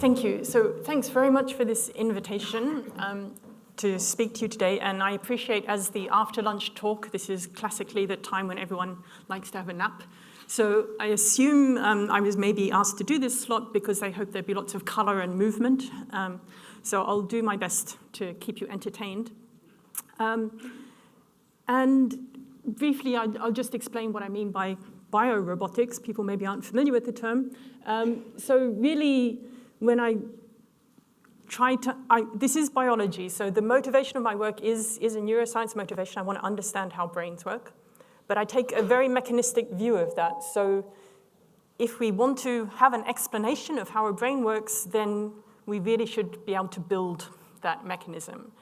Thank you. So thanks very much for this invitation to speak to you today. And I appreciate, as the after-lunch talk, this is classically the time when everyone likes to have a nap. So I assume I was maybe asked to do this slot because I hope there'd be lots of color and movement. So I'll do my best to keep you entertained. And briefly, I'll just explain what I mean by biorobotics. People maybe aren't familiar with the term. So really, when I try to, this is biology, so the motivation of my work is a neuroscience motivation. I want to understand how brains work. But I take a very mechanistic view of that. So if we want to have an explanation of how a brain works, then we really should be able to build that mechanism.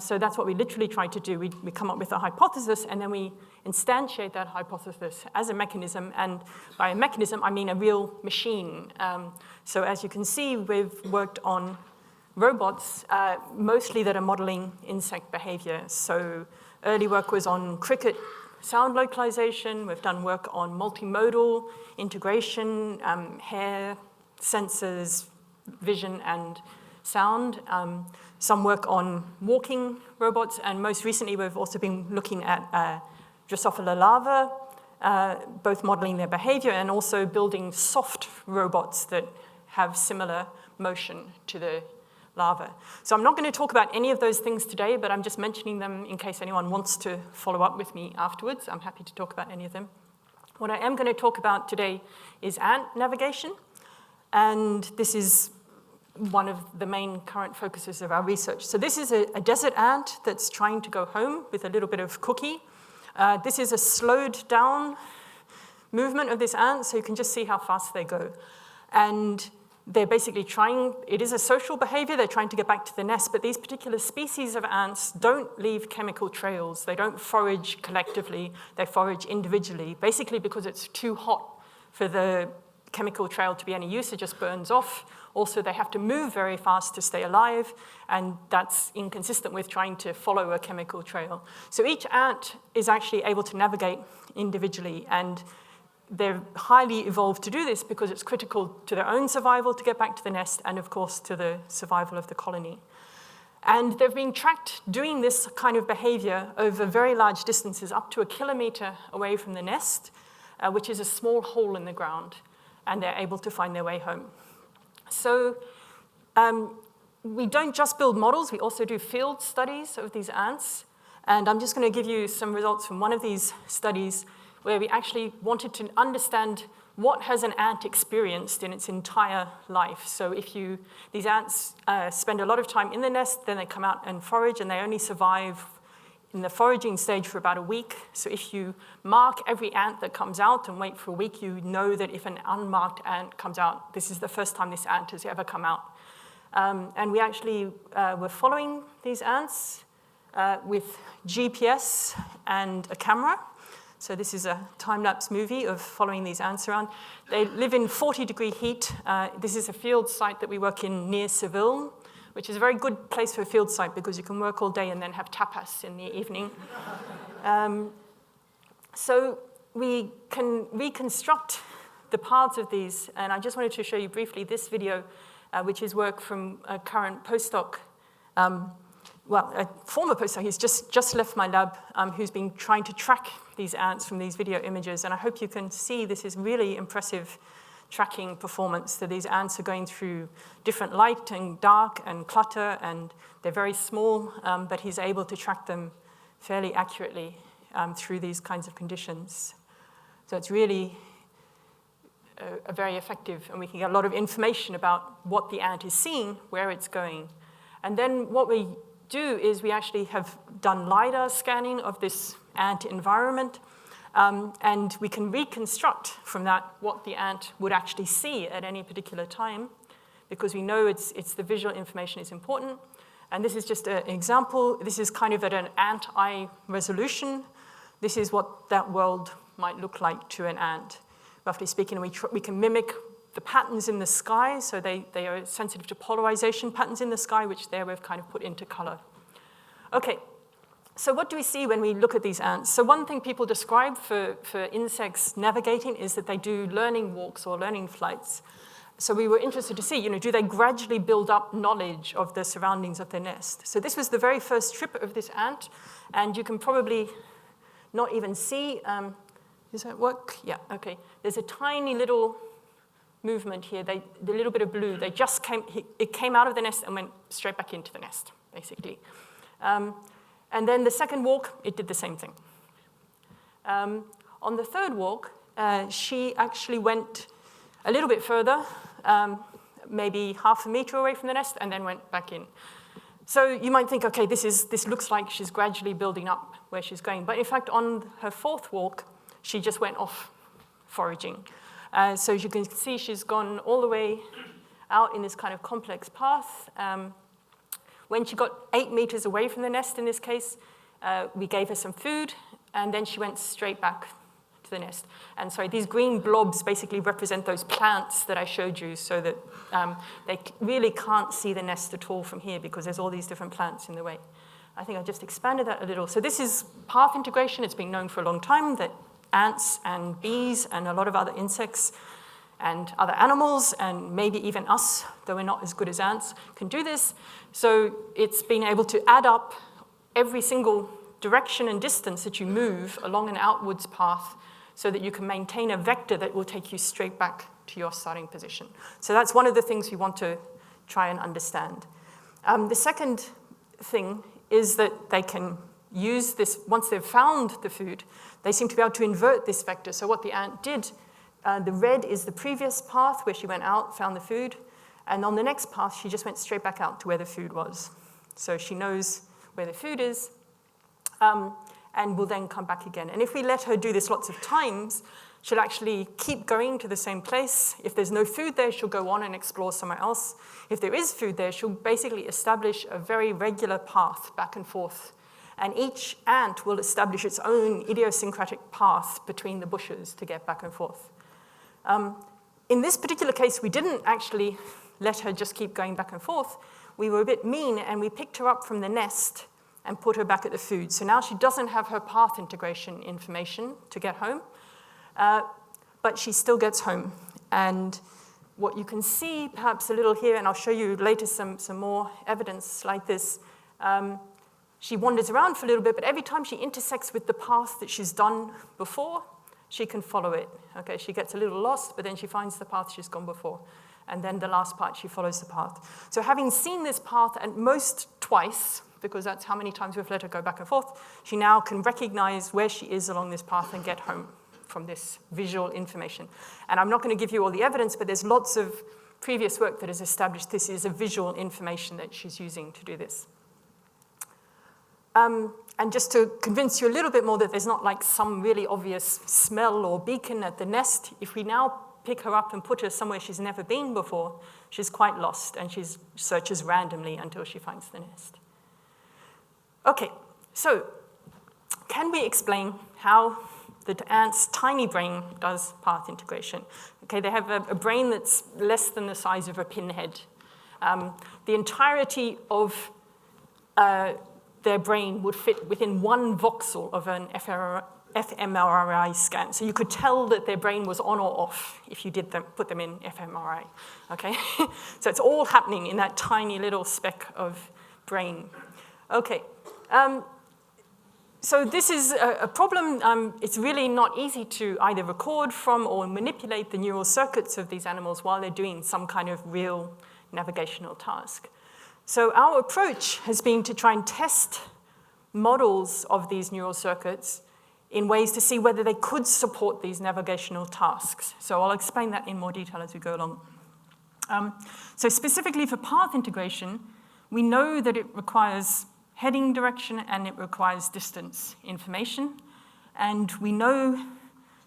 So that's what we literally try to do. We come up with a hypothesis, and then we instantiate that hypothesis as a mechanism. And by a mechanism, I mean a real machine. So as you can see, we've worked on robots, mostly that are modeling insect behavior. So early work was on cricket sound localization. We've done work on multimodal integration, hair, sensors, vision, and sound. Some work on walking robots, and most recently we've also been looking at Drosophila larvae, both modeling their behavior and also building soft robots that have similar motion to the larvae. So I'm not going to talk about any of those things today, but I'm just mentioning them in case anyone wants to follow up with me afterwards. I'm happy to talk about any of them. What I am going to talk about today is ant navigation, and this is one of the main current focuses of our research. So this is a desert ant that's trying to go home with a little bit of cookie. This is a slowed down movement of this ant, so you can just see how fast they go. And they're basically trying, it is a social behavior, they're trying to get back to the nest, but these particular species of ants don't leave chemical trails. They don't forage collectively, they forage individually, basically because it's too hot for the chemical trail to be any use, it just burns off. Also, they have to move very fast to stay alive, and that's inconsistent with trying to follow a chemical trail. So each ant is actually able to navigate individually, and they're highly evolved to do this because it's critical to their own survival to get back to the nest and, of course, to the survival of the colony. And they've been tracked doing this kind of behavior over very large distances, up to 1 kilometer away from the nest, which is a small hole in the ground, and they're able to find their way home. So we don't just build models, we also do field studies of these ants. And I'm just going to give you some results from one of these studies where we actually wanted to understand what has an ant experienced in its entire life. So these ants spend a lot of time in the nest, then they come out and forage, and they only survive in the foraging stage for about a week. So if you mark every ant that comes out and wait for a week, you know that if an unmarked ant comes out, this is the first time this ant has ever come out. And we actually were following these ants with GPS and a camera. So this is a time-lapse movie of following these ants around. They live in 40-degree heat. This is a field site that we work in near Seville, which is a very good place for a field site because you can work all day and then have tapas in the evening. So we can reconstruct the paths of these, and I just wanted to show you briefly this video, which is work from a current postdoc, a former postdoc. He's just left my lab, who's been trying to track these ants from these video images, and I hope you can see this is really impressive tracking performance. So these ants are going through different light and dark and clutter, and they're very small, but he's able to track them fairly accurately through these kinds of conditions. So it's really a very effective, and we can get a lot of information about what the ant is seeing, where it's going. And then what we do is we actually have done LiDAR scanning of this ant environment, and we can reconstruct from that what the ant would actually see at any particular time, because we know it's the visual information is important. And this is just an example. This is kind of at an ant eye resolution. This is what that world might look like to an ant. Roughly speaking, we can mimic the patterns in the sky, so they are sensitive to polarization patterns in the sky, which there we've kind of put into color. Okay. So what do we see when we look at these ants? So one thing people describe for insects navigating is that they do learning walks or learning flights. So we were interested to see, do they gradually build up knowledge of the surroundings of their nest? So this was the very first trip of this ant, and you can probably not even see, does that work? Yeah, okay. There's a tiny little movement here, the little bit of blue, it came out of the nest and went straight back into the nest, basically. And then the second walk, it did the same thing. On the third walk, she actually went a little bit further, maybe half a meter away from the nest, and then went back in. So you might think, okay, this looks like she's gradually building up where she's going. But in fact, on her fourth walk, she just went off foraging. So as you can see, she's gone all the way out in this kind of complex path. When she got 8 meters away from the nest in this case, we gave her some food, and then she went straight back to the nest. And sorry, these green blobs basically represent those plants that I showed you, so that they really can't see the nest at all from here because there's all these different plants in the way. I think I just expanded that a little. So this is path integration. It's been known for a long time that ants and bees and a lot of other insects and other animals, and maybe even us, though we're not as good as ants, can do this. So it's been able to add up every single direction and distance that you move along an outwards path so that you can maintain a vector that will take you straight back to your starting position. So that's one of the things we want to try and understand. The second thing is that they can use this, once they've found the food, they seem to be able to invert this vector. So what the ant did, the red is the previous path where she went out, found the food, and on the next path, she just went straight back out to where the food was. So she knows where the food is, and will then come back again. And if we let her do this lots of times, she'll actually keep going to the same place. If there's no food there, she'll go on and explore somewhere else. If there is food there, she'll basically establish a very regular path back and forth. And each ant will establish its own idiosyncratic path between the bushes to get back and forth. In this particular case, we didn't actually let her just keep going back and forth. We were a bit mean, and we picked her up from the nest and put her back at the food. So now she doesn't have her path integration information to get home, but she still gets home. And what you can see perhaps a little here, and I'll show you later some more evidence like this, she wanders around for a little bit, but every time she intersects with the path that she's done before, she can follow it. Okay, she gets a little lost, but then she finds the path she's gone before. And then the last part, she follows the path. So having seen this path at most twice, because that's how many times we've let her go back and forth, she now can recognize where she is along this path and get home from this visual information. And I'm not going to give you all the evidence, but there's lots of previous work that has established this is a visual information that she's using to do this. And just to convince you a little bit more that there's not like some really obvious smell or beacon at the nest, if we now pick her up and put her somewhere she's never been before, she's quite lost, and she searches randomly until she finds the nest. Okay, so can we explain how the ant's tiny brain does path integration? Okay, they have a brain that's less than the size of a pinhead. The entirety of their brain would fit within one voxel of an fMRI scan. So you could tell that their brain was on or off if you put them in fMRI, okay? So it's all happening in that tiny little speck of brain. Okay, so this is a problem. It's really not easy to either record from or manipulate the neural circuits of these animals while they're doing some kind of real navigational task. So our approach has been to try and test models of these neural circuits in ways to see whether they could support these navigational tasks. So I'll explain that in more detail as we go along. So specifically for path integration, we know that it requires heading direction and it requires distance information. And we know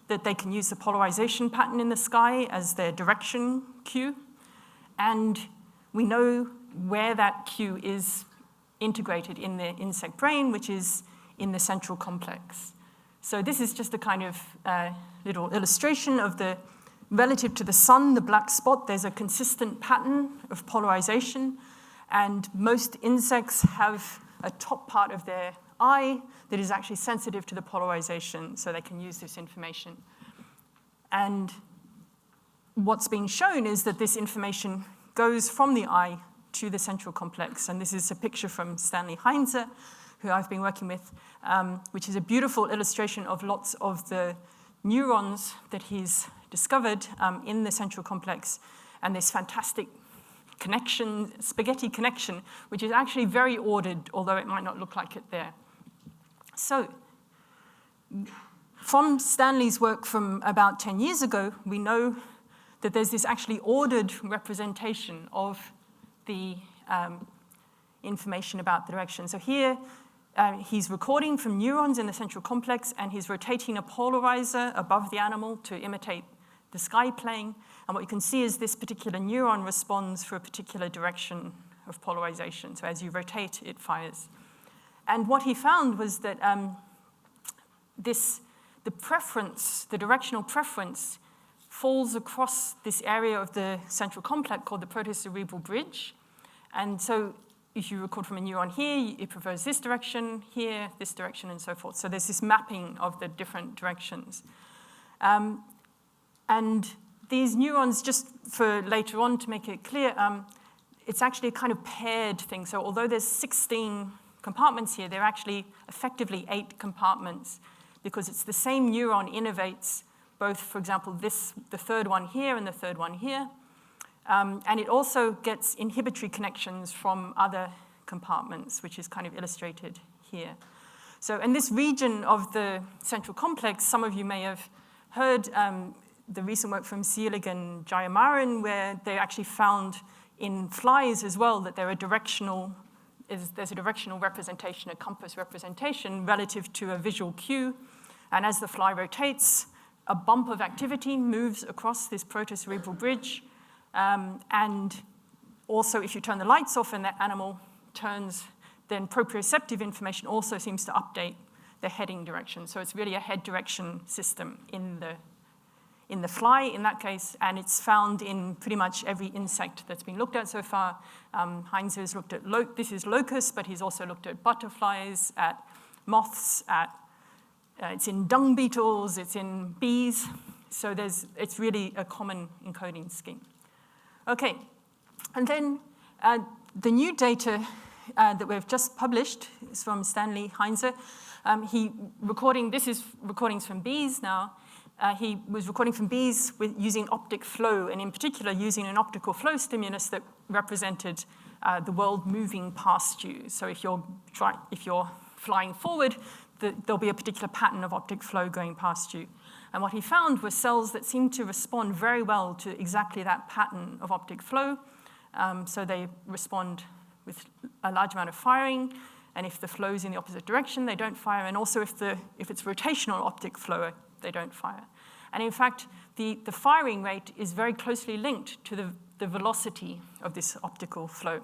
that they can use the polarization pattern in the sky as their direction cue. And we know where that cue is integrated in the insect brain, which is in the central complex. So this is just a kind of little illustration of the, relative to the sun, the black spot, there's a consistent pattern of polarization, and most insects have a top part of their eye that is actually sensitive to the polarization, so they can use this information. And what's being shown is that this information goes from the eye to the central complex. And this is a picture from Stanley Heinze, who I've been working with, which is a beautiful illustration of lots of the neurons that he's discovered in the central complex, and this fantastic connection, spaghetti connection, which is actually very ordered, although it might not look like it there. So, from Stanley's work from about 10 years ago, we know that there's this actually ordered representation of the information about the direction. So here, he's recording from neurons in the central complex, and he's rotating a polarizer above the animal to imitate the sky plane. And what you can see is this particular neuron responds for a particular direction of polarization. So as you rotate, it fires. And what he found was that the directional preference falls across this area of the central complex called the protocerebral bridge. And so if you record from a neuron here, it prefers this direction, here, this direction, and so forth. So there's this mapping of the different directions. And these neurons, just for later on to make it clear, it's actually a kind of paired thing. So although there's 16 compartments here, there are actually effectively 8 compartments, because it's the same neuron innervates both, for example, the third one here and the third one here. And it also gets inhibitory connections from other compartments, which is kind of illustrated here. So in this region of the central complex, some of you may have heard the recent work from Seelig and Jayamaran, where they actually found in flies as well that there's a directional representation, a compass representation relative to a visual cue. And as the fly rotates, a bump of activity moves across this protocerebral bridge. And also, if you turn the lights off and that animal turns, then proprioceptive information also seems to update the heading direction. So it's really a head direction system in the fly in that case, and it's found in pretty much every insect that's been looked at so far. Heinze has looked at, this is locusts, but he's also looked at butterflies, at moths, it's in dung beetles, it's in bees. So it's really a common encoding scheme. Okay, and then the new data that we've just published is from Stanley Heinze. This is recordings from bees now. He was recording from bees using optic flow, and in particular using an optical flow stimulus that represented the world moving past you. So if you're flying forward, there'll be a particular pattern of optic flow going past you. And what he found were cells that seemed to respond very well to exactly that pattern of optic flow. So they respond with a large amount of firing, and if the flow is in the opposite direction, they don't fire, and also if it's rotational optic flow, they don't fire. And in fact, the firing rate is very closely linked to the velocity of this optical flow.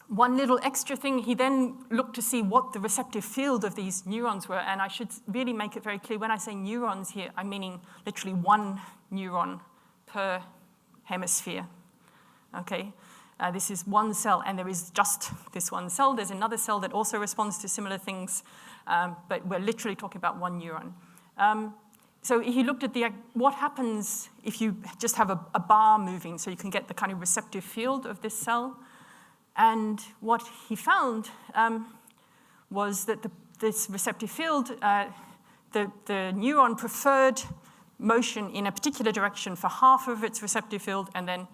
One little extra thing, he then looked to see what the receptive field of these neurons were, and I should really make it very clear, when I say neurons here, I'm meaning literally one neuron per hemisphere, okay? This is one cell, and there is just this one cell. There's another cell that also responds to similar things, but we're literally talking about one neuron. So he looked at what happens if you just have a bar moving, so you can get the kind of receptive field of this cell. And what he found was that this receptive field, the neuron preferred motion in a particular direction for half of its receptive field, and then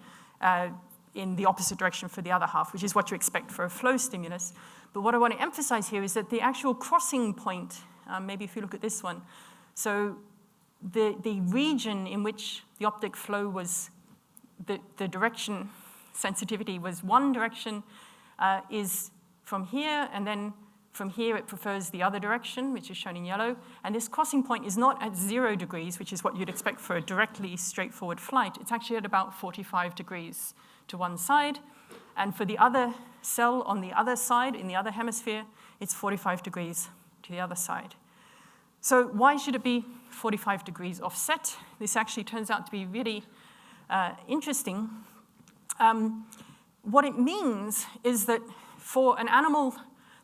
in the opposite direction for the other half, which is what you expect for a flow stimulus. But what I want to emphasize here is that the actual crossing point, maybe if you look at this one, so the region in which the optic flow was, the direction sensitivity was one direction, is from here, and then from here it prefers the other direction, which is shown in yellow. And this crossing point is not at 0 degrees, which is what you'd expect for a directly straightforward flight. It's actually at about 45 degrees to one side. And for the other cell on the other side, in the other hemisphere, it's 45 degrees to the other side. So why should it be 45 degrees offset? This actually turns out to be really interesting. What it means is that for an animal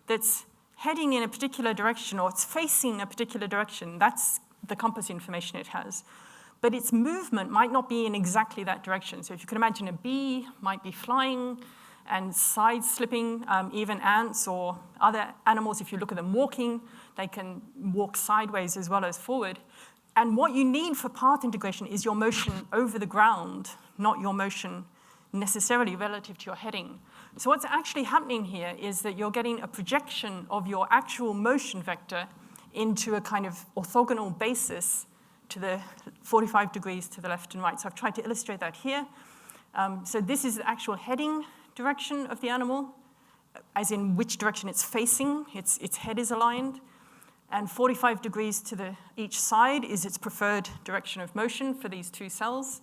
that's heading in a particular direction, or it's facing a particular direction, that's the compass information it has. but its movement might not be in exactly that direction. So if you can imagine a bee might be flying and side slipping, even ants or other animals, if you look at them walking, they can walk sideways as well as forward. And what you need for path integration is your motion over the ground, not your motion necessarily relative to your heading. So what's actually happening here is that you're getting a projection of your actual motion vector into a kind of orthogonal basis to the 45 degrees to the left and right. So I've tried to illustrate that here. So this is the actual heading direction of the animal, as in which direction it's facing, its head is aligned. And 45 degrees to each side is its preferred direction of motion for these two cells.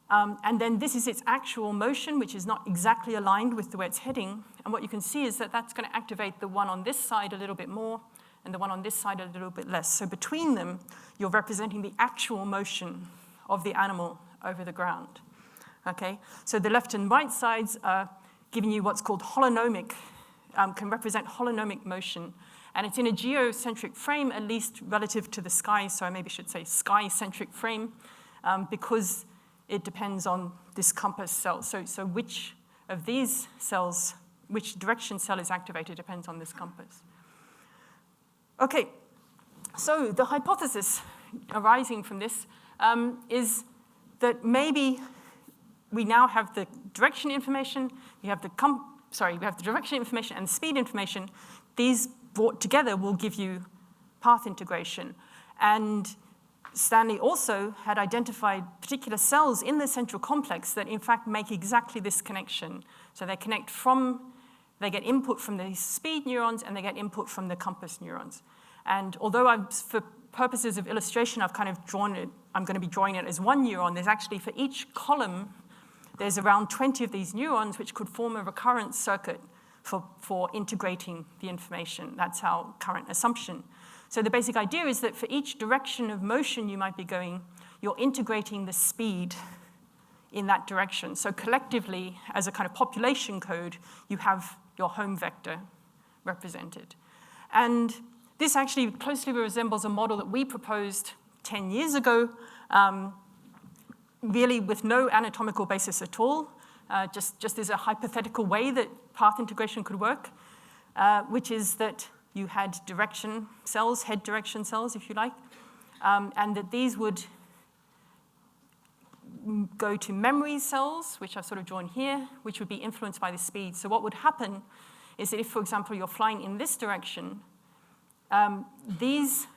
And then this is its actual motion, which is not exactly aligned with the way it's heading. And what you can see is that that's going to activate the one on this side a little bit more and the one on this side a little bit less. So between them, you're representing the actual motion of the animal over the ground. Okay? So the left and right sides are giving you what's called holonomic, can represent holonomic motion. And it's in a geocentric frame, at least relative to the sky, so I maybe should say sky-centric frame, because it depends on this compass cell. So which of these cells, which direction cell is activated depends on this compass. Okay, so the hypothesis arising from this is that maybe we now have the direction information, we have the direction information and the speed information. These brought together will give you path integration. And Stanley also had identified particular cells in the central complex that in fact make exactly this connection. So they connect they get input from the speed neurons and they get input from the compass neurons. And although for purposes of illustration, I've kind of drawn it, I'm going to be drawing it as one neuron, there's actually for each column, there's around 20 of these neurons which could form a recurrent circuit for integrating the information. That's our current assumption. So the basic idea is that for each direction of motion you might be going, you're integrating the speed in that direction. So collectively, as a kind of population code, you have your home vector represented. And this actually closely resembles a model that we proposed 10 years ago, really with no anatomical basis at all, just as a hypothetical way that path integration could work, which is that you had direction cells, head direction cells, if you like, and that these would go to memory cells, which I've sort of drawn here, which would be influenced by the speed. So what would happen is that if, for example, you're flying in this direction, these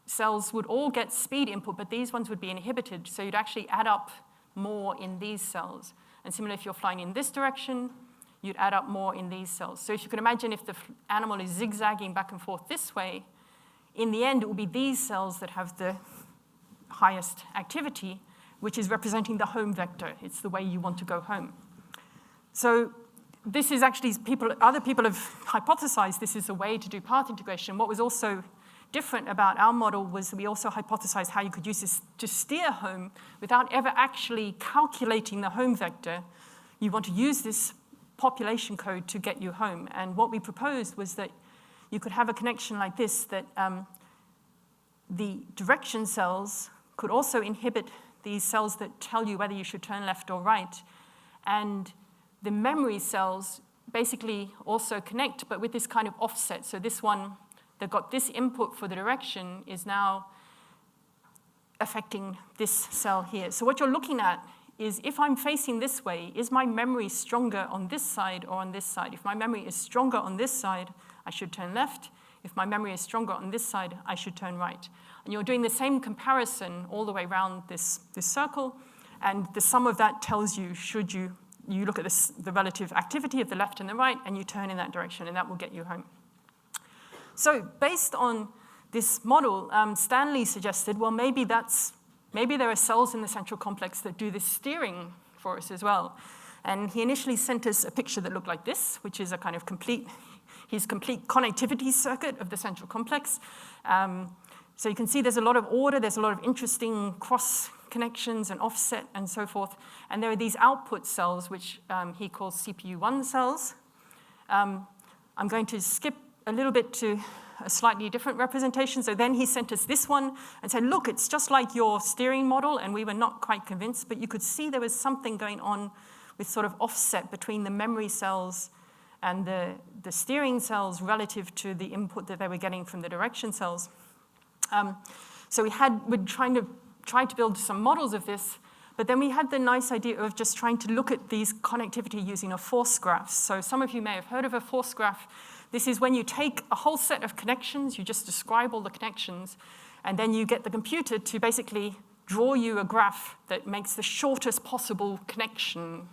cells would all get speed input, but these ones would be inhibited, so you'd actually add up more in these cells. And similarly, if you're flying in this direction, you'd add up more in these cells. So if you can imagine if the animal is zigzagging back and forth this way, in the end, it will be these cells that have the highest activity, which is representing the home vector. It's the way you want to go home. So this is actually, other people have hypothesized this is a way to do path integration. What was also different about our model was that we also hypothesized how you could use this to steer home without ever actually calculating the home vector. You want to use this population code to get you home. And what we proposed was that you could have a connection like this, that the direction cells could also inhibit these cells that tell you whether you should turn left or right. And the memory cells basically also connect, but with this kind of offset. So this one that got this input for the direction is now affecting this cell here. So what you're looking at is if I'm facing this way, is my memory stronger on this side or on this side? If my memory is stronger on this side, I should turn left. If my memory is stronger on this side, I should turn right. And you're doing the same comparison all the way around this circle, and the sum of that tells you, you look at the relative activity of the left and the right, and you turn in that direction, and that will get you home. So based on this model, Stanley suggested, well, maybe there are cells in the central complex that do this steering for us as well. And he initially sent us a picture that looked like this, which is a kind of his complete connectivity circuit of the central complex. So you can see there's a lot of order, there's a lot of interesting cross connections and offset and so forth. And there are these output cells, which he calls CPU1 cells. I'm going to skip a little bit to a slightly different representation. So then he sent us this one and said, look, it's just like your steering model, and we were not quite convinced, but you could see there was something going on with sort of offset between the memory cells and the steering cells relative to the input that they were getting from the direction cells. So we'd tried to build some models of this, but then we had the nice idea of just trying to look at these connectivity using a force graph. So some of you may have heard of a force graph. This is when you take a whole set of connections, you just describe all the connections, and then you get the computer to basically draw you a graph that makes the shortest possible connection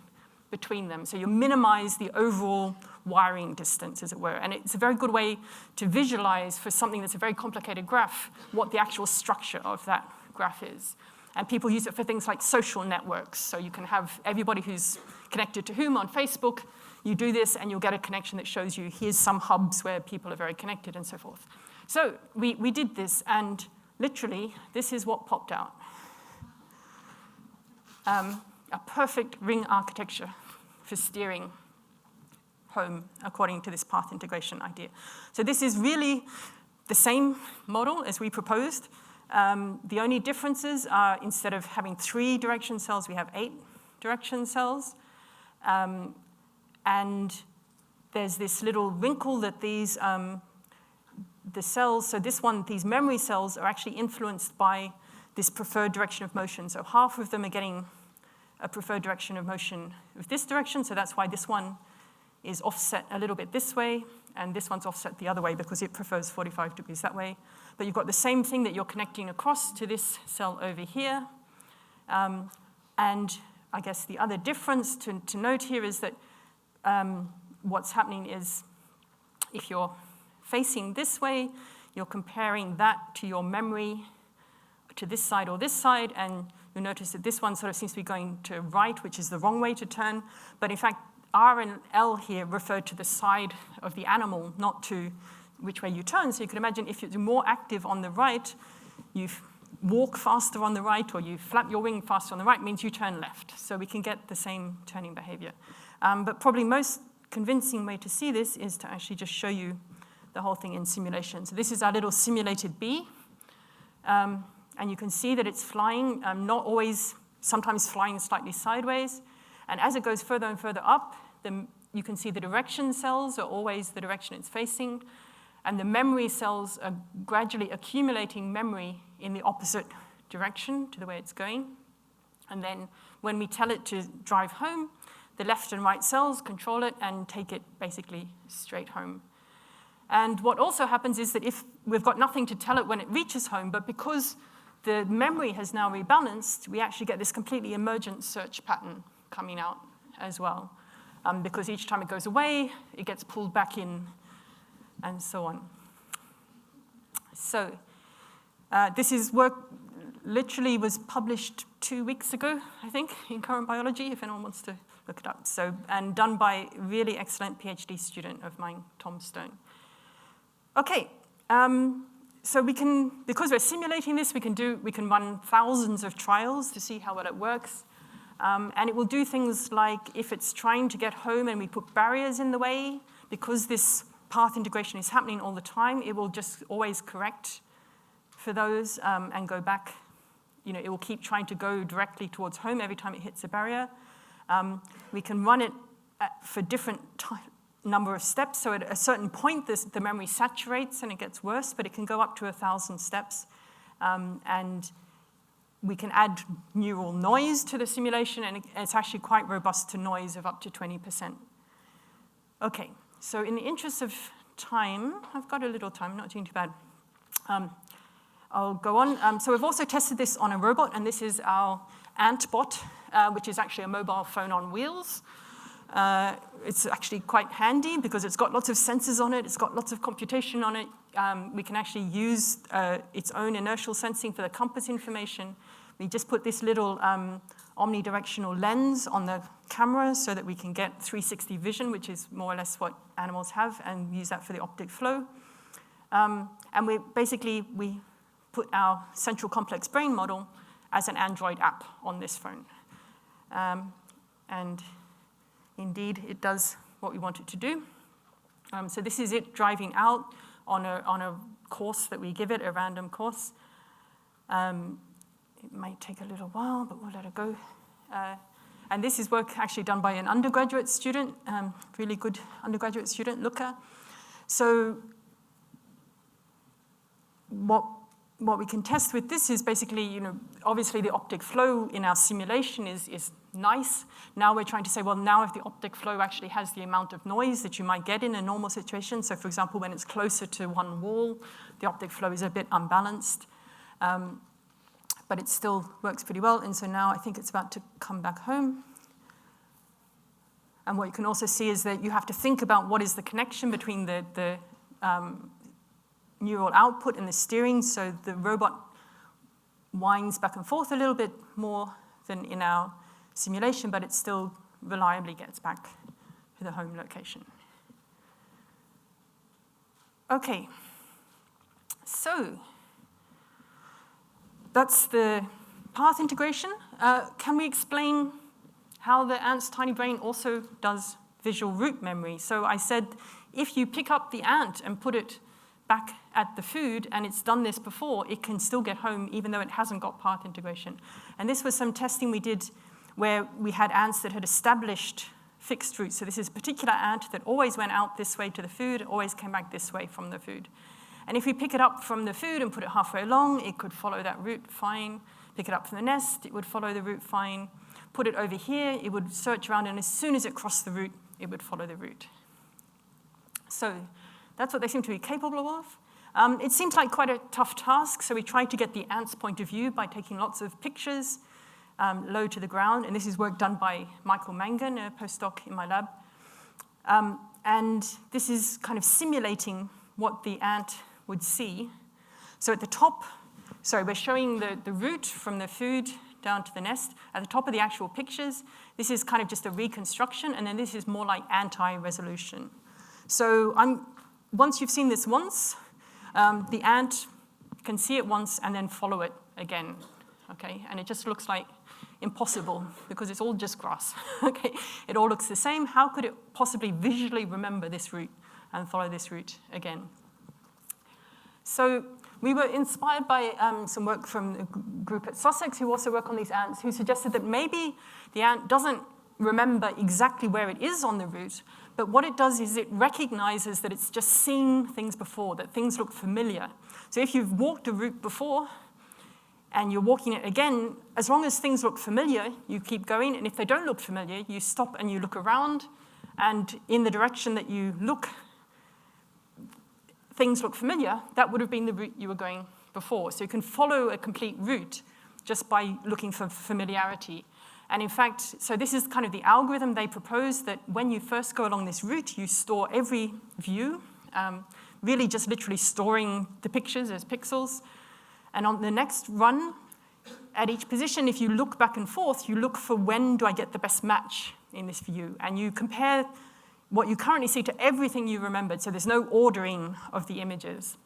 between them. So you minimize the overall wiring distance, as it were. And it's a very good way to visualize for something that's a very complicated graph what the actual structure of that graph is. And people use it for things like social networks. So you can have everybody who's connected to whom on Facebook. You do this, and you'll get a connection that shows you here's some hubs where people are very connected and so forth. So we did this, and literally, this is what popped out. A perfect ring architecture for steering home according to this path integration idea. So this is really the same model as we proposed. The only differences are instead of having 3 direction cells, we have 8 direction cells. And there's this little wrinkle that these, the cells, so this one, these memory cells are actually influenced by this preferred direction of motion. So half of them are getting a preferred direction of motion with this direction, so that's why this one is offset a little bit this way, and this one's offset the other way because it prefers 45 degrees that way. But you've got the same thing that you're connecting across to this cell over here. And I guess the other difference to note here is that what's happening is if you're facing this way, you're comparing that to your memory to this side or this side, and you'll notice that this one sort of seems to be going to right, which is the wrong way to turn. But in fact, R and L here refer to the side of the animal, not to which way you turn. So you can imagine if you're more active on the right, you walk faster on the right, or you flap your wing faster on the right, means you turn left. So we can get the same turning behavior. But probably most convincing way to see this is to actually just show you the whole thing in simulation. So this is our little simulated bee. And you can see that it's flying, not always, sometimes flying slightly sideways. And as it goes further and further up, you can see the direction cells are always the direction it's facing. And the memory cells are gradually accumulating memory in the opposite direction to the way it's going. And then when we tell it to drive home, the left and right cells control it and take it basically straight home. And what also happens is that if we've got nothing to tell it when it reaches home, but because the memory has now rebalanced, we actually get this completely emergent search pattern coming out as well. Because each time it goes away, it gets pulled back in, and so on. So this is work literally was published 2 weeks ago, I think, in Current Biology, if anyone wants to look it up. So, and done by a really excellent PhD student of mine, Tom Stone. Okay. So we can, because we're simulating this, we can run thousands of trials to see how well it works. And it will do things like if it's trying to get home and we put barriers in the way, because this path integration is happening all the time, it will just always correct for those and go back. You know, it will keep trying to go directly towards home every time it hits a barrier. We can run it for different number of steps. So at a certain point, the memory saturates and it gets worse, but it can go up to 1,000 steps. And we can add neural noise to the simulation, and it's actually quite robust to noise of up to 20%. Okay, so in the interest of time, I've got a little time, not doing too bad. I'll go on. So we've also tested this on a robot, and this is our ant bot, which is actually a mobile phone on wheels. It's actually quite handy because it's got lots of sensors on it. It's got lots of computation on it. We can actually use its own inertial sensing for the compass information. We just put this little omnidirectional lens on the camera so that we can get 360 vision, which is more or less what animals have, and use that for the optic flow. And we put our central complex brain model as an Android app on this phone. And indeed, it does what we want it to do. So this is it driving out on a course that we give it, a random course. It might take a little while, but we'll let it go. And this is work actually done by an undergraduate student, really good undergraduate student, Luca. So what we can test with this is basically, obviously the optic flow in our simulation is nice. Now we're trying to say, well, now if the optic flow actually has the amount of noise that you might get in a normal situation, so for example, when it's closer to one wall, the optic flow is a bit unbalanced. But it still works pretty well, and so now I think it's about to come back home. And what you can also see is that you have to think about what is the connection between the neural output and the steering, so the robot winds back and forth a little bit more than in our simulation, but it still reliably gets back to the home location. Okay, so that's the path integration. Can we explain how the ant's tiny brain also does visual route memory? So I said, if you pick up the ant and put it back at the food, and it's done this before, it can still get home even though it hasn't got path integration. And this was some testing we did where we had ants that had established fixed routes. So this is a particular ant that always went out this way to the food, always came back this way from the food. And if we pick it up from the food and put it halfway along, it could follow that route fine. Pick it up from the nest, it would follow the route fine. Put it over here, it would search around, and as soon as it crossed the route, it would follow the route. So that's what they seem to be capable of. It seems like quite a tough task, so we tried to get the ant's point of view by taking lots of pictures low to the ground, and this is work done by Michael Mangan, a postdoc in my lab. And this is kind of simulating what the ant would see. So at the top, we're showing the route from the food down to the nest. At the top of the actual pictures, this is kind of just a reconstruction, and then this is more like anti-resolution. So once you've seen this once, the ant can see it once and then follow it again, okay? And it just looks like impossible because it's all just grass, okay? It all looks the same. How could it possibly visually remember this route and follow this route again? So we were inspired by some work from a group at Sussex who also work on these ants, who suggested that maybe the ant doesn't remember exactly where it is on the route, but what it does is it recognizes that it's just seen things before, that things look familiar. So if you've walked a route before and you're walking it again, as long as things look familiar, you keep going, and if they don't look familiar, you stop and you look around, and in the direction that you look, things look familiar, that would have been the route you were going before. So you can follow a complete route just by looking for familiarity. And in fact, so this is kind of the algorithm they propose, that when you first go along this route, you store every view, really just literally storing the pictures as pixels. And on the next run, at each position, if you look back and forth, you look for when do I get the best match in this view. And you compare what you currently see to everything you remembered, so there's no ordering of the images.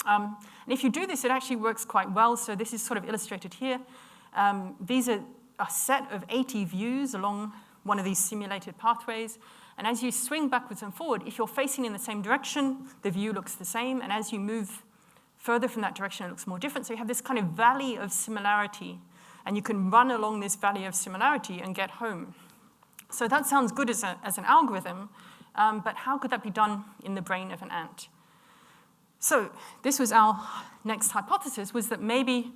And if you do this, it actually works quite well. So this is sort of illustrated here. These are a set of 80 views along one of these simulated pathways. And as you swing backwards and forward, if you're facing in the same direction, the view looks the same. And as you move further from that direction, it looks more different. So you have this kind of valley of similarity. And you can run along this valley of similarity and get home. So that sounds good as an algorithm, but how could that be done in the brain of an ant? So this was our next hypothesis, was that maybe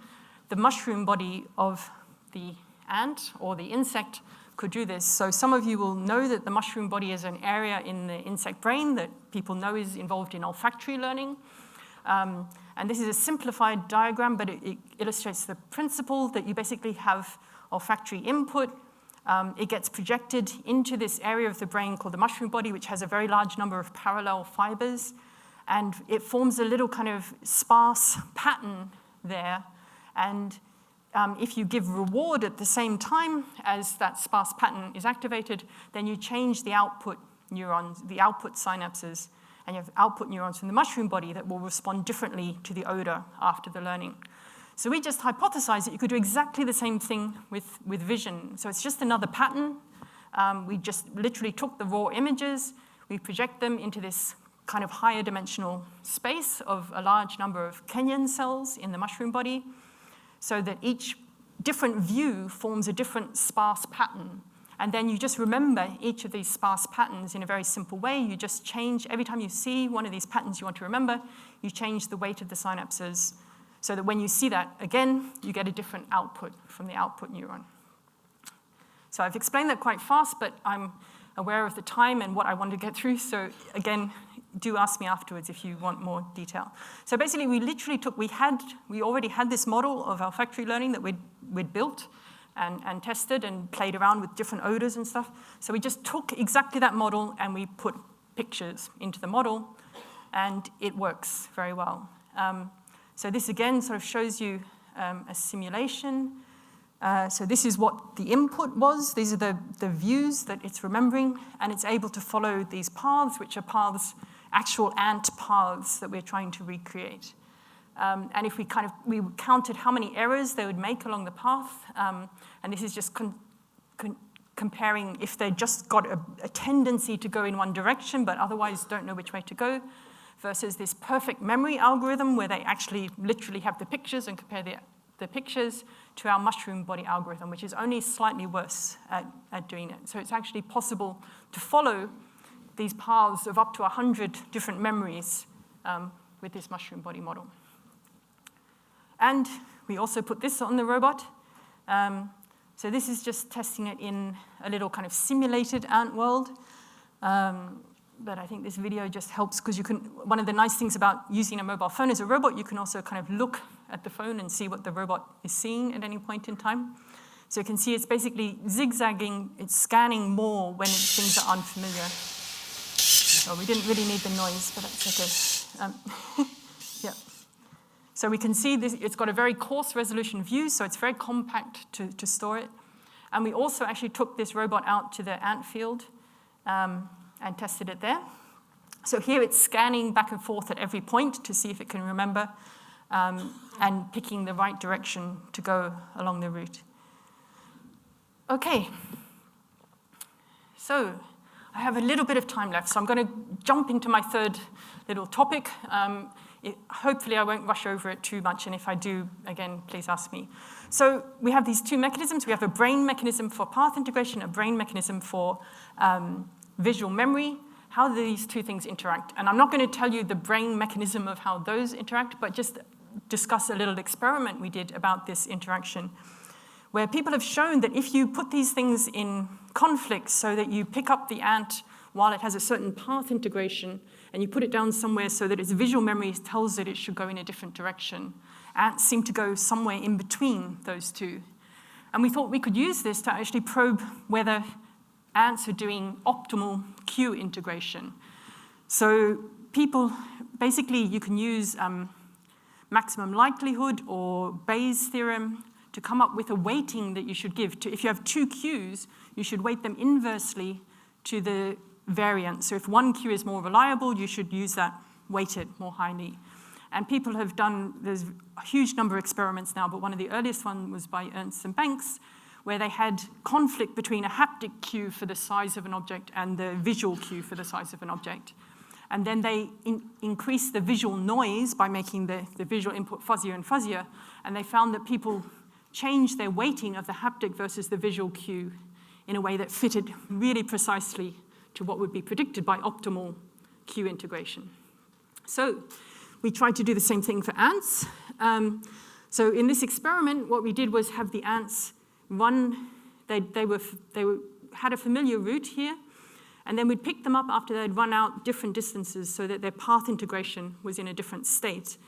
the mushroom body of the ant or the insect could do this. So some of you will know that the mushroom body is an area in the insect brain that people know is involved in olfactory learning. And this is a simplified diagram, but it illustrates the principle that you basically have olfactory input. It gets projected into this area of the brain called the mushroom body, which has a very large number of parallel fibers. And it forms a little kind of sparse pattern there. And if you give reward at the same time as that sparse pattern is activated, then you change the output neurons, the output synapses, and you have output neurons from the mushroom body that will respond differently to the odor after the learning. So we just hypothesized that you could do exactly the same thing with vision. So it's just another pattern. We just literally took the raw images, we project them into this kind of higher dimensional space of a large number of Kenyan cells in the mushroom body, so that each different view forms a different sparse pattern. And then you just remember each of these sparse patterns in a very simple way. You just change, every time you see one of these patterns you want to remember, you change the weight of the synapses so that when you see that again, you get a different output from the output neuron. So I've explained that quite fast, but I'm aware of the time and what I want to get through. So again, do ask me afterwards if you want more detail. So basically, we literally took, we already had this model of olfactory learning that we'd built and tested and played around with different odors and stuff. So we just took exactly that model and we put pictures into the model, and it works very well. So this again sort of shows you a simulation. So this is what the input was. These are the views that it's remembering, and it's able to follow these paths, which are paths, actual ant paths that we're trying to recreate. And if we counted how many errors they would make along the path, and this is just comparing if they just got a tendency to go in one direction, but otherwise don't know which way to go, versus this perfect memory algorithm where they actually literally have the pictures and compare the pictures to our mushroom body algorithm, which is only slightly worse at doing it. So it's actually possible to follow these paths of up to 100 different memories with this mushroom body model. And we also put this on the robot. So this is just testing it in a little kind of simulated ant world. But I think this video just helps because one of the nice things about using a mobile phone as a robot, you can also kind of look at the phone and see what the robot is seeing at any point in time. So you can see it's basically zigzagging, it's scanning more when things are unfamiliar. So we didn't really need the noise, but that's okay. Yeah. So we can see this, it's got a very coarse resolution view, so it's very compact to store it. And we also actually took this robot out to the ant field and tested it there. So here it's scanning back and forth at every point to see if it can remember and picking the right direction to go along the route. Okay. So I have a little bit of time left, so I'm going to jump into my third little topic. Hopefully I won't rush over it too much, and if I do, again, please ask me. So we have these two mechanisms. We have a brain mechanism for path integration, a brain mechanism for visual memory. How do these two things interact? And I'm not going to tell you the brain mechanism of how those interact, but just discuss a little experiment we did about this interaction, where people have shown that if you put these things in conflict so that you pick up the ant while it has a certain path integration, and you put it down somewhere so that its visual memory tells it it should go in a different direction. Ants seem to go somewhere in between those two. And we thought we could use this to actually probe whether ants are doing optimal cue integration. So basically you can use maximum likelihood or Bayes' theorem to come up with a weighting that you should give. If you have two cues, you should weight them inversely to the variance. So if one cue is more reliable, you should use that weighted more highly. And people have there's a huge number of experiments now, but one of the earliest ones was by Ernst and Banks, where they had conflict between a haptic cue for the size of an object and the visual cue for the size of an object. And then they increased the visual noise by making the visual input fuzzier and fuzzier, and they found that people changed their weighting of the haptic versus the visual cue in a way that fitted really precisely to what would be predicted by optimal cue integration. So we tried to do the same thing for ants. So in this experiment, what we did was have the ants run. They had a familiar route here, and then we'd pick them up after they'd run out different distances so that their path integration was in a different state.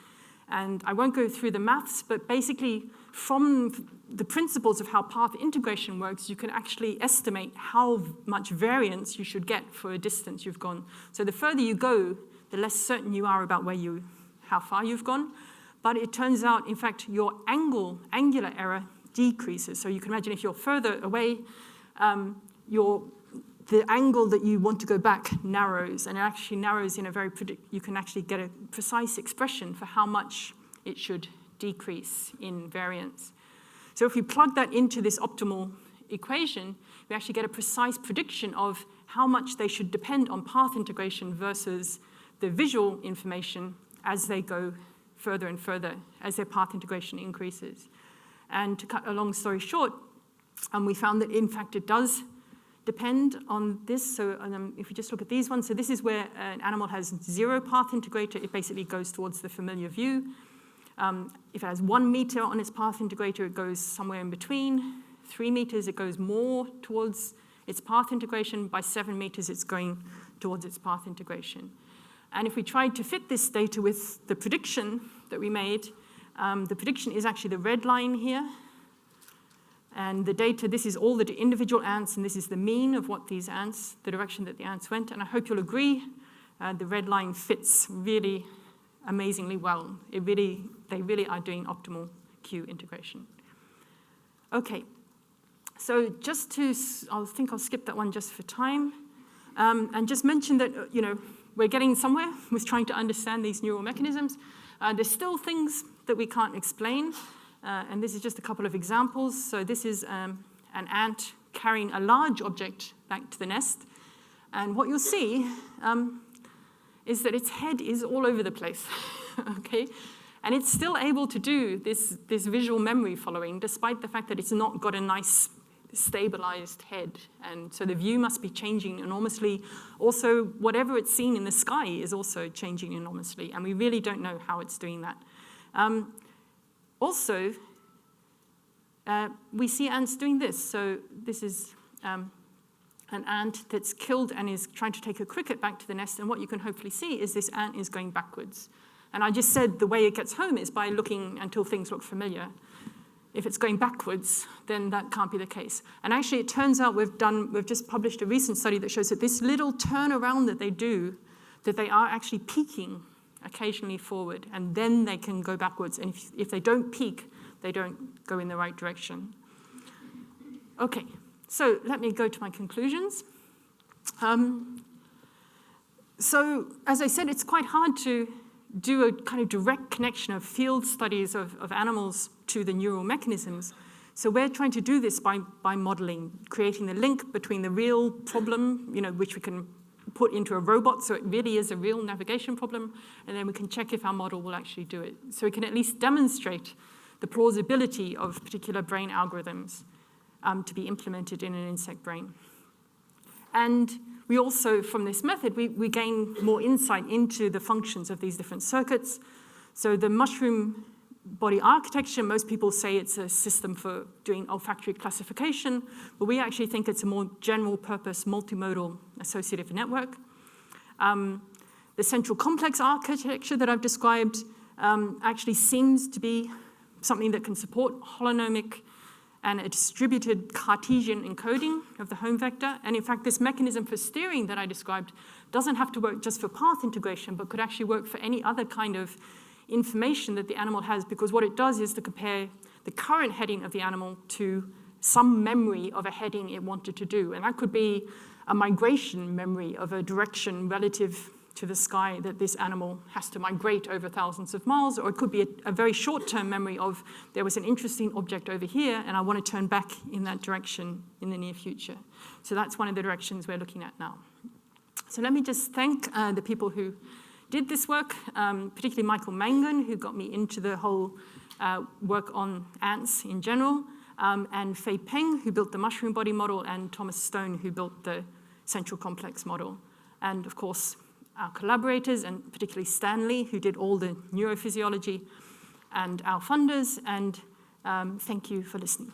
And I won't go through the maths, but basically from the principles of how path integration works, you can actually estimate how much variance you should get for a distance you've gone. So the further you go, the less certain you are about how far you've gone. But it turns out, in fact, your angular error decreases. So you can imagine if you're further away, the angle that you want to go back narrows, and it actually narrows in you can actually get a precise expression for how much it should decrease in variance. So if we plug that into this optimal equation, we actually get a precise prediction of how much they should depend on path integration versus the visual information as they go further and further, as their path integration increases. And to cut a long story short, we found that, in fact, it does depend on this. So if we just look at these ones, so this is where an animal has 0 path integrator. It basically goes towards the familiar view. If it has 1 meter on its path integrator, it goes somewhere in between. 3 meters, it goes more towards its path integration. By 7 meters, it's going towards its path integration. And if we tried to fit this data with the prediction that we made, the prediction is actually the red line here. And the data, this is all the individual ants, and this is the mean of what these ants, the direction that the ants went. And I hope you'll agree, the red line fits really amazingly well. They really are doing optimal Q integration. Okay, so I think I'll skip that one just for time, and just mention that, we're getting somewhere with trying to understand these neural mechanisms. There's still things that we can't explain. And this is just a couple of examples. So this is an ant carrying a large object back to the nest. And what you'll see is that its head is all over the place, okay? And it's still able to do this visual memory following, despite the fact that it's not got a nice stabilized head. And so the view must be changing enormously. Also, whatever it's seen in the sky is also changing enormously. And we really don't know how it's doing that. Also, we see ants doing this. So this is an ant that's killed and is trying to take a cricket back to the nest. And what you can hopefully see is this ant is going backwards. And I just said the way it gets home is by looking until things look familiar. If it's going backwards, then that can't be the case. And actually, it turns out we've just published a recent study that shows that this little turnaround that they do, that they are actually peaking occasionally forward, and then they can go backwards. And if they don't peak, they don't go in the right direction. Okay, so let me go to my conclusions. So as I said, it's quite hard to do a kind of direct connection of field studies of animals to the neural mechanisms. So we're trying to do this by modeling, creating the link between the real problem, which we can put into a robot, so it really is a real navigation problem, and then we can check if our model will actually do it. So we can at least demonstrate the plausibility of particular brain algorithms to be implemented in an insect brain. And we also, from this method, we gain more insight into the functions of these different circuits. So the mushroom body architecture, most people say it's a system for doing olfactory classification, but we actually think it's a more general purpose multimodal associative network. The central complex architecture that I've described actually seems to be something that can support holonomic and a distributed Cartesian encoding of the home vector. And in fact, this mechanism for steering that I described doesn't have to work just for path integration, but could actually work for any other kind of information that the animal has, because what it does is to compare the current heading of the animal to some memory of a heading it wanted to do. And that could be a migration memory of a direction relative to the sky that this animal has to migrate over thousands of miles, or it could be a very short-term memory of there was an interesting object over here and I want to turn back in that direction in the near future. So that's one of the directions we're looking at now. So let me just thank the people who did this work, particularly Michael Mangan, who got me into the whole work on ants in general, and Fei Peng, who built the mushroom body model, and Thomas Stone, who built the central complex model. And of course, our collaborators, and particularly Stanley, who did all the neurophysiology, and our funders, and thank you for listening.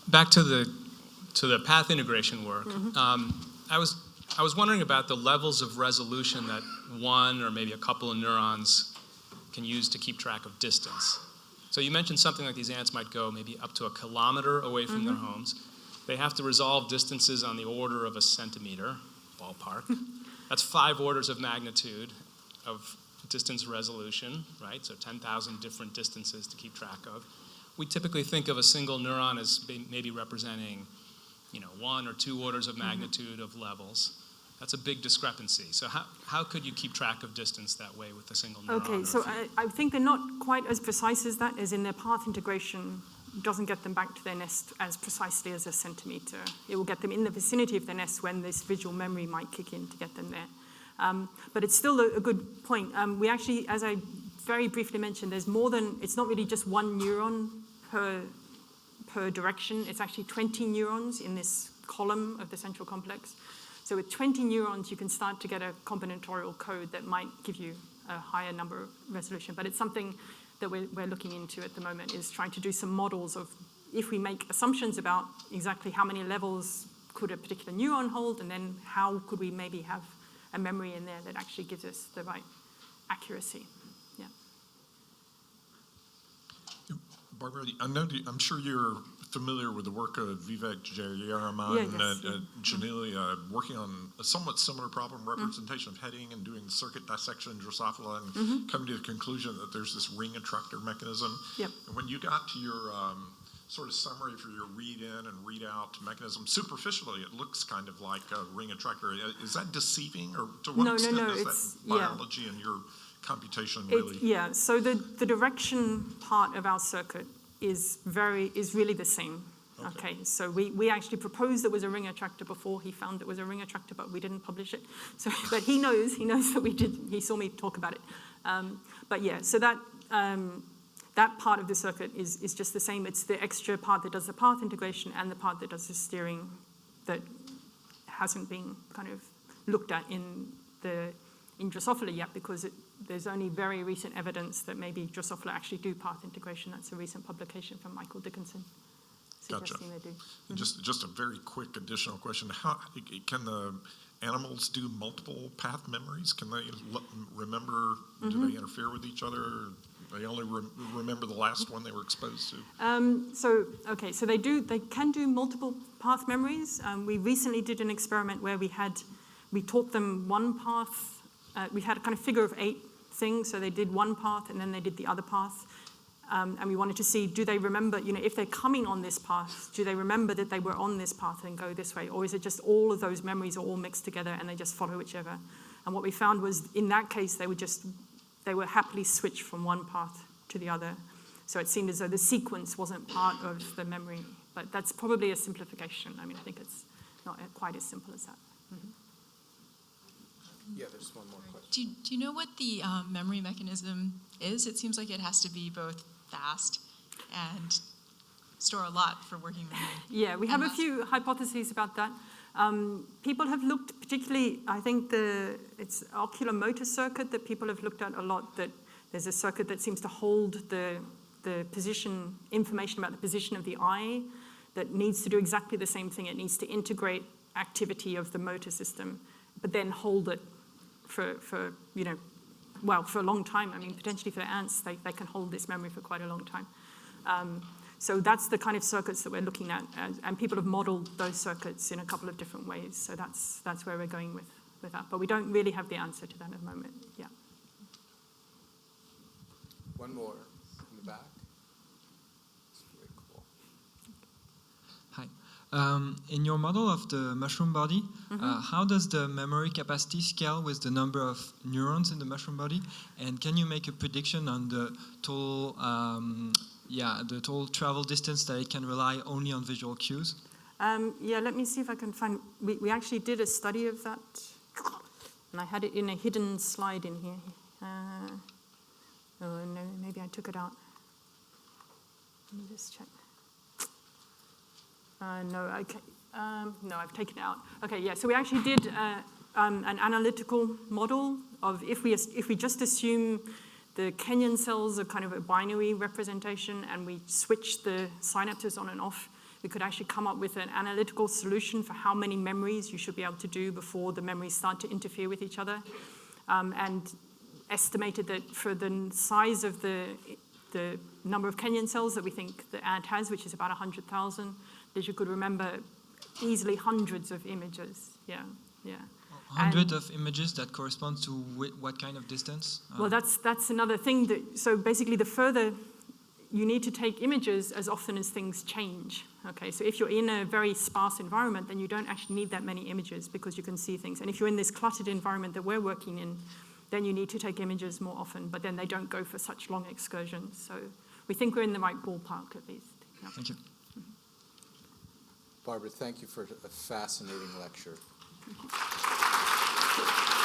Back to the path integration work. I was wondering about the levels of resolution that one or maybe a couple of neurons can use to keep track of distance. So you mentioned something like these ants might go maybe up to 1 kilometer away from their homes. They have to resolve distances on the order of a centimeter, ballpark. That's 5 orders of magnitude of distance resolution, right? So 10,000 different distances to keep track of. We typically think of a single neuron as maybe representing, 1 or 2 orders of magnitude of levels. That's a big discrepancy. So how could you keep track of distance that way with a single neuron? Okay, so I think they're not quite as precise as that, as in their path integration doesn't get them back to their nest as precisely as a centimeter. It will get them in the vicinity of their nest when this visual memory might kick in to get them there. But it's still a good point. We actually, as I very briefly mentioned, there's more than, it's not really just one neuron per direction. It's actually 20 neurons in this column of the central complex. So with 20 neurons, you can start to get a combinatorial code that might give you a higher number of resolution. But it's something that we're looking into at the moment, is trying to do some models of if we make assumptions about exactly how many levels could a particular neuron hold, and then how could we maybe have a memory in there that actually gives us the right accuracy. Yeah. Barbara, I'm sure you're familiar with the work of Vivek Jayaraman and Janelle working on a somewhat similar problem, representation of heading and doing circuit dissection in Drosophila, and coming to the conclusion that there's this ring attractor mechanism. Yep. And when you got to your sort of summary for your read in and read out mechanism, superficially it looks kind of like a ring attractor. Is that deceiving, or to what extent is that biology and your computation really? So the direction part of our circuit is really the same. Okay, so we actually proposed there was a ring attractor before he found it was a ring attractor, but we didn't publish it. So, but he knows that we did. He saw me talk about it. So that part of the circuit is just the same. It's the extra part that does the path integration and the part that does the steering that hasn't been kind of looked at in Drosophila yet, because there's only very recent evidence that maybe Drosophila actually do path integration. That's a recent publication from Michael Dickinson suggesting they do. Just a very quick additional question. How can the animals do multiple path memories? Can they remember, do they interfere with each other? They only remember the last one they were exposed to? So they can do multiple path memories. We recently did an experiment where we taught them one path. We had a kind of figure of 8 things, so they did one path and then they did the other path. And we wanted to see, do they remember, if they're coming on this path, do they remember that they were on this path and go this way? Or is it just all of those memories are all mixed together and they just follow whichever? And what we found was, in that case, they were happily switched from one path to the other. So it seemed as though the sequence wasn't part of the memory. But that's probably a simplification. I think it's not quite as simple as that. Mm-hmm. Yeah, there's one more question. Do you know what the memory mechanism is? It seems like it has to be both fast and store a lot for working memory. Yeah, we have a few hypotheses about that. People have looked, particularly, I think it's oculomotor circuit that people have looked at a lot, that there's a circuit that seems to hold the position, information about the position of the eye, that needs to do exactly the same thing. It needs to integrate activity of the motor system, but then hold it for a long time. Potentially for the ants, they can hold this memory for quite a long time. So that's the kind of circuits that we're looking at, and people have modeled those circuits in a couple of different ways. So that's where we're going with that. But we don't really have the answer to that at the moment. Yeah. One more in the back. It's very cool. Hi. In your model of the mushroom body, how does the memory capacity scale with the number of neurons in the mushroom body? And can you make a prediction on the total travel distance that it can rely only on visual cues? Let me see if I can find. We actually did a study of that, and I had it in a hidden slide in here. No, maybe I took it out. Let me just check. No, I've taken it out. Okay, yeah. So we actually did an analytical model of if we just assume the Kenyan cells are kind of a binary representation, and we switch the synapses on and off, we could actually come up with an analytical solution for how many memories you should be able to do before the memories start to interfere with each other, and estimated that for the size of the number of Kenyan cells that we think the ant has, which is about 100,000, that you could remember easily hundreds of images. Yeah. 100 of images that correspond to what kind of distance? Well, that's another thing. So basically, the further you need to take images as often as things change. Okay, so if you're in a very sparse environment, then you don't actually need that many images because you can see things. And if you're in this cluttered environment that we're working in, then you need to take images more often, but then they don't go for such long excursions. So we think we're in the right ballpark at least. Yeah. Thank you. Barbara, thank you for a fascinating lecture. Thank you.